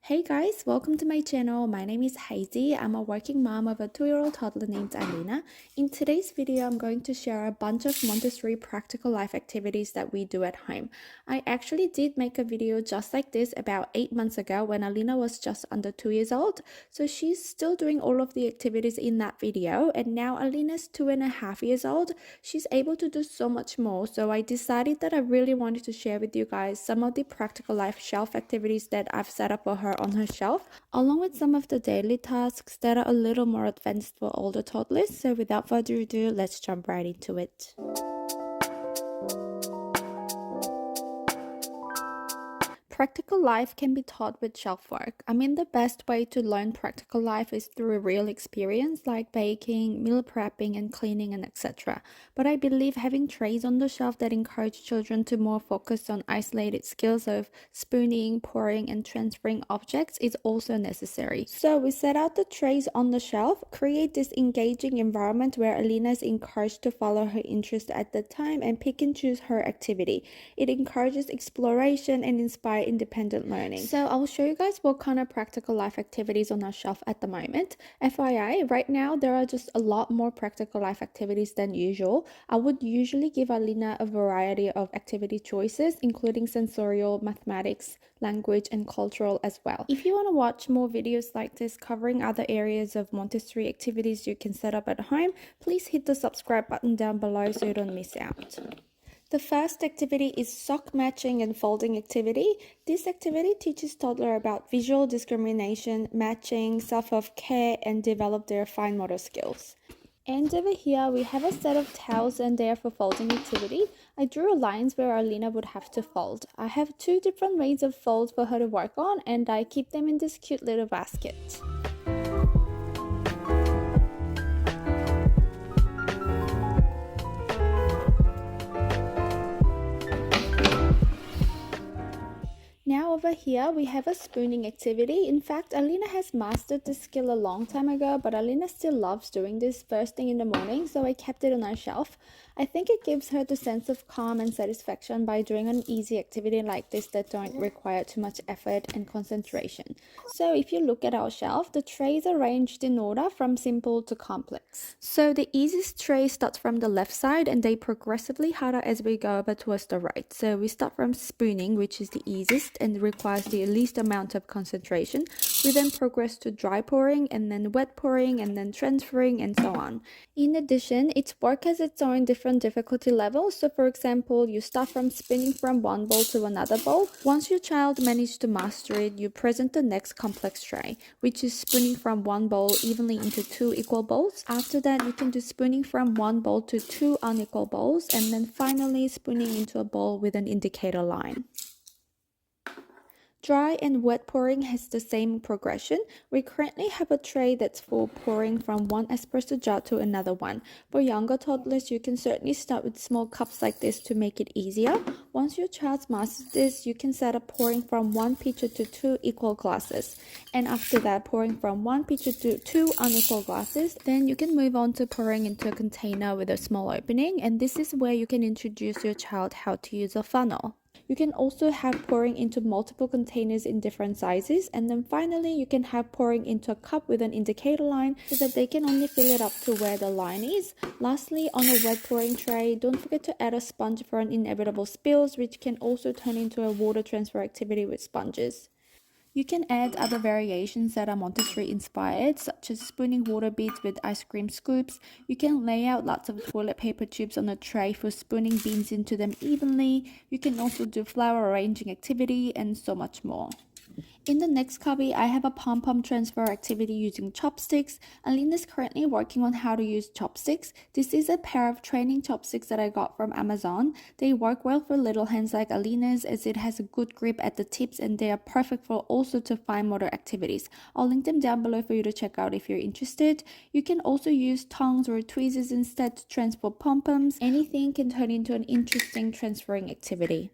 Hey guys, welcome to my channel. My name is Hazy. I'm a working mom of a 2-year-old toddler named Alina. In today's video, I'm going to share a bunch of Montessori practical life activities that we do at home. I actually did make a video just like this about 8 months ago when Alina was just under 2 years old. So she's still doing all of the activities in that video, and now Alina's 2.5 years old. She's able to do so much more. So I decided that I really wanted to share with you guys some of the practical life shelf activities that I've set up for her on her shelf, along with some of the daily tasks that are a little more advanced for older toddlers. So without further ado, let's jump right into it. Practical life can be taught with shelf work. I mean, the best way to learn practical life is through a real experience like baking, meal prepping, and cleaning, and etc. But I believe having trays on the shelf that encourage children to more focus on isolated skills of spooning, pouring, and transferring objects is also necessary. So we set out the trays on the shelf, create this engaging environment where Alina is encouraged to follow her interest at the time and pick and choose her activity. It encourages exploration and inspires independent learning. So I'll show you guys what kind of practical life activities on our shelf at the moment. FYI, right now there are just a lot more practical life activities than usual. I would usually give Alina a variety of activity choices, including sensorial, mathematics, language, and cultural as well. If you want to watch more videos like this covering other areas of Montessori activities you can set up at home, please hit the subscribe button down below so you don't miss out. The first activity is sock matching and folding activity. This activity teaches toddler about visual discrimination, matching, self-care, and develop their fine motor skills. And over here, we have a set of towels and they are for folding activity. I drew lines where Alina would have to fold. I have two different ways of fold for her to work on, and I keep them in this cute little basket. Now over here, we have a spooning activity. In fact, Alina has mastered this skill a long time ago, but Alina still loves doing this first thing in the morning, so I kept it on our shelf. I think it gives her the sense of calm and satisfaction by doing an easy activity like this that don't require too much effort and concentration. So if you look at our shelf, the trays are arranged in order from simple to complex. So the easiest tray starts from the left side and they progressively harder as we go over towards the right. So we start from spooning, which is the easiest and requires the least amount of concentration. We then progress to dry pouring and then wet pouring and then transferring and so on. In addition, each work has its own different difficulty levels. So for example, you start from spinning from one bowl to another bowl. Once your child manages to master it, you present the next complex tray, which is spooning from one bowl evenly into two equal bowls. After that, you can do spooning from one bowl to two unequal bowls, and then finally spooning into a bowl with an indicator line. Dry and wet pouring has the same progression. We currently have a tray that's for pouring from one espresso jar to another one. For younger toddlers, you can certainly start with small cups like this to make it easier. Once your child masters this, you can set up pouring from one pitcher to two equal glasses. And after that, pouring from one pitcher to two unequal glasses. Then you can move on to pouring into a container with a small opening. And this is where you can introduce your child how to use a funnel. You can also have pouring into multiple containers in different sizes, and then finally you can have pouring into a cup with an indicator line so that they can only fill it up to where the line is. Lastly, on a wet pouring tray, don't forget to add a sponge for an inevitable spills, which can also turn into a water transfer activity with sponges. You can add other variations that are Montessori inspired, such as spooning water beads with ice cream scoops. You can lay out lots of toilet paper tubes on a tray for spooning beans into them evenly. You can also do flower arranging activity and so much more. In the next copy, I have a pom-pom transfer activity using chopsticks. Alina is currently working on how to use chopsticks. This is a pair of training chopsticks that I got from Amazon. They work well for little hands like Alina's as it has a good grip at the tips, and they are perfect for also to fine motor activities. I'll link them down below for you to check out if you're interested. You can also use tongs or tweezers instead to transfer pom-poms. Anything can turn into an interesting transferring activity.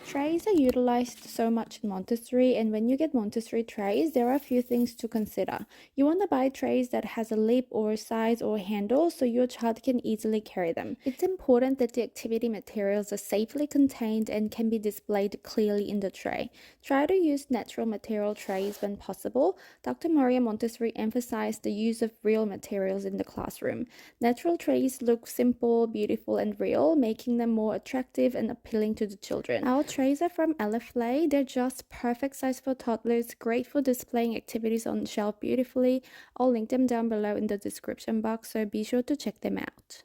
Trays are utilized so much in Montessori, and when you get Montessori trays, there are a few things to consider. You want to buy trays that has a lip or size or handle so your child can easily carry them. It's important that the activity materials are safely contained and can be displayed clearly in the tray. Try to use natural material trays when possible. Dr. Maria Montessori emphasized the use of real materials in the classroom. Natural trays look simple, beautiful, and real, making them more attractive and appealing to the children. Our trays are from Elephlay. They're just perfect size for toddlers, great for displaying activities on the shelf beautifully. I'll link them down below in the description box, so be sure to check them out.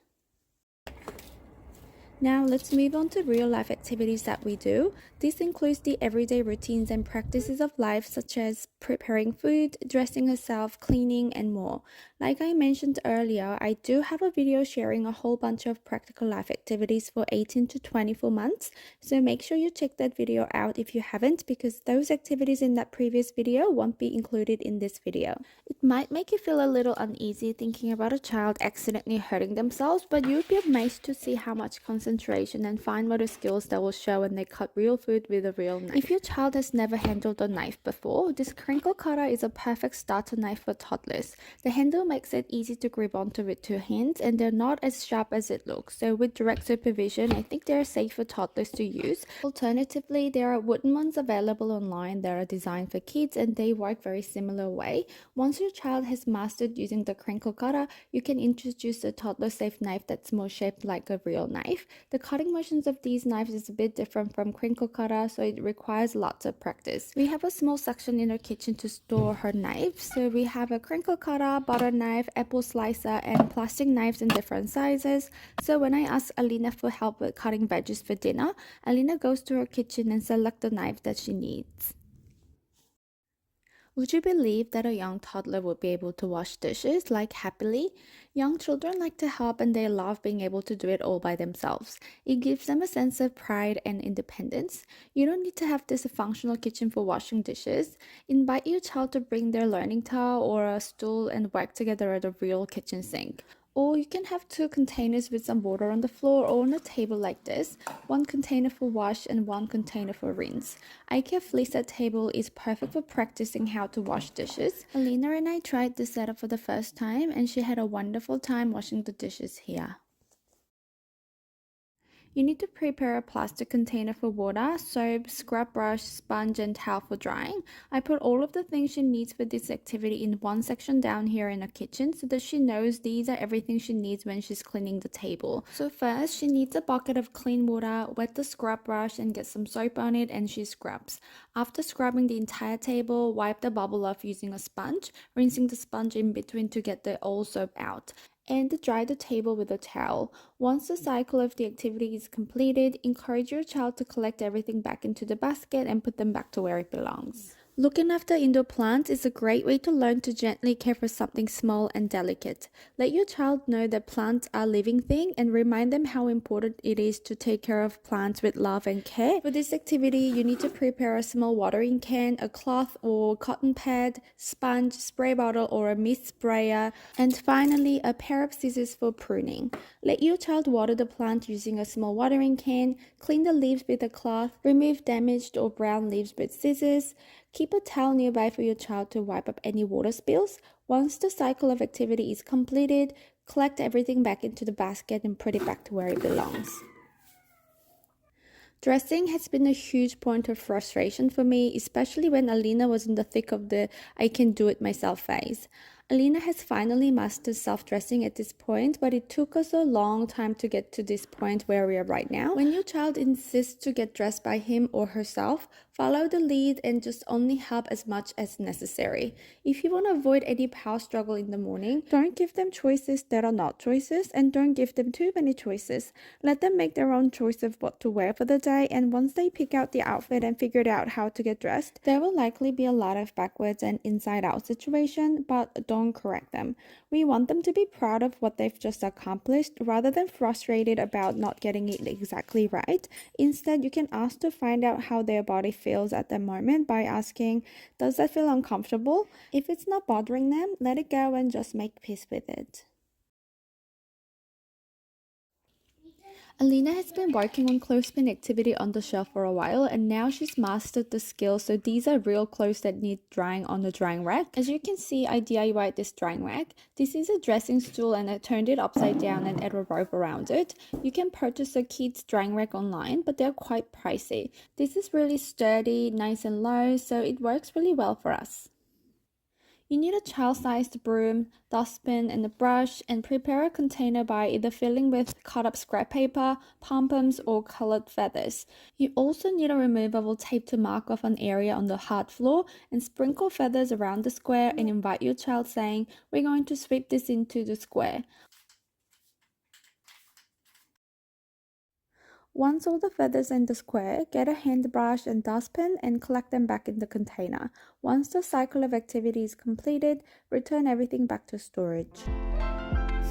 Now let's move on to real life activities that we do. This includes the everyday routines and practices of life such as preparing food, dressing herself, cleaning, and more. Like I mentioned earlier, I do have a video sharing a whole bunch of practical life activities for 18 to 24 months, so make sure you check that video out if you haven't, because those activities in that previous video won't be included in this video. It might make you feel a little uneasy thinking about a child accidentally hurting themselves, but you'll be amazed to see how much concentration and fine motor skills they will show when they cut real food with a real knife. If your child has never handled a knife before, this crinkle cutter is a perfect starter knife for toddlers. The handle makes it easy to grip onto with two hands, and they're not as sharp as it looks, so with direct supervision, I think they're safe for toddlers to use. Alternatively, there are wooden ones available online that are designed for kids, and they work very similar way. Once your child has mastered using the crinkle cutter, you can introduce a toddler-safe knife that's more shaped like a real knife. The cutting motions of these knives is a bit different from crinkle cutter, so it requires lots of practice. We have a small section in our kitchen to store her knives, so we have a crinkle cutter, butter knife, apple slicer, and plastic knives in different sizes. So when I ask Alina for help with cutting veggies for dinner, Alina goes to her kitchen and selects the knife that she needs. Would you believe that a young toddler would be able to wash dishes like happily? Young children like to help, and they love being able to do it all by themselves. It gives them a sense of pride and independence. You don't need to have this functional kitchen for washing dishes. Invite your child to bring their learning towel or a stool and work together at a real kitchen sink. Or you can have two containers with some water on the floor or on a table like this. One container for wash and one container for rinse. IKEA Fleece table is perfect for practicing how to wash dishes. Alina and I tried this setup for the first time, and she had a wonderful time washing the dishes here. You need to prepare a plastic container for water, soap, scrub brush, sponge, and towel for drying. I put all of the things she needs for this activity in one section down here in the kitchen so that she knows these are everything she needs when she's cleaning the table. So first, she needs a bucket of clean water, wet the scrub brush and get some soap on it, and she scrubs. After scrubbing the entire table, wipe the bubble off using a sponge, rinsing the sponge in between to get the old soap out, and dry the table with a towel. Once the cycle of the activity is completed, encourage your child to collect everything back into the basket and put them back to where it belongs. Looking after indoor plants is a great way to learn to gently care for something small and delicate. Let your child know that plants are a living thing and remind them how important it is to take care of plants with love and care. For this activity, you need to prepare a small watering can, a cloth or cotton pad, sponge, spray bottle or a mist sprayer, and finally a pair of scissors for pruning. Let your child water the plant using a small watering can, clean the leaves with a cloth, remove damaged or brown leaves with scissors. Keep a towel nearby for your child to wipe up any water spills. Once the cycle of activity is completed, collect everything back into the basket and put it back to where it belongs. Dressing has been a huge point of frustration for me, especially when Alina was in the thick of the I can do it myself phase. Alina has finally mastered self-dressing at this point, but it took us a long time to get to this point where we are right now. When your child insists to get dressed by him or herself, follow the lead and just only help as much as necessary. If you want to avoid any power struggle in the morning, don't give them choices that are not choices, and don't give them too many choices. Let them make their own choice of what to wear for the day, and once they pick out the outfit and figured out how to get dressed, there will likely be a lot of backwards and inside out situation, but don't correct them. We want them to be proud of what they've just accomplished rather than frustrated about not getting it exactly right. Instead, you can ask to find out how their body feels at the moment by asking, does that feel uncomfortable? If it's not bothering them, let it go and just make peace with it. Alina has been working on clothespin activity on the shelf for a while, and now she's mastered the skill, so these are real clothes that need drying on the drying rack. As you can see, I DIY'd this drying rack. This is a dressing stool and I turned it upside down and added a rope around it. You can purchase a kid's drying rack online, but they're quite pricey. This is really sturdy, nice and low, so it works really well for us. You need a child-sized broom, dustbin, and a brush, and prepare a container by either filling with cut up scrap paper, pom-poms, or colored feathers. You also need a removable tape to mark off an area on the hard floor and sprinkle feathers around the square and invite your child saying, "We're going to sweep this into the square." Once all the feathers in the square, get a hand brush and dustbin and collect them back in the container. Once the cycle of activity is completed, return everything back to storage.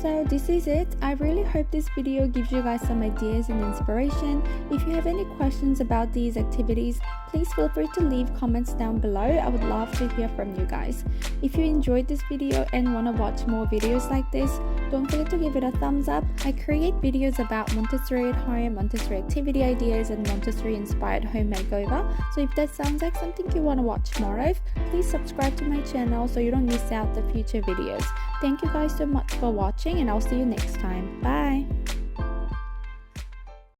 So this is it. I really hope this video gives you guys some ideas and inspiration. If you have any questions about these activities, please feel free to leave comments down below. I would love to hear from you guys. If you enjoyed this video and want to watch more videos like this, don't forget to give it a thumbs up. I create videos about Montessori at home, Montessori activity ideas, and Montessori inspired home makeover. So if that sounds like something you want to watch more of, please subscribe to my channel so you don't miss out the future videos. Thank you guys so much for watching, and I'll see you next time.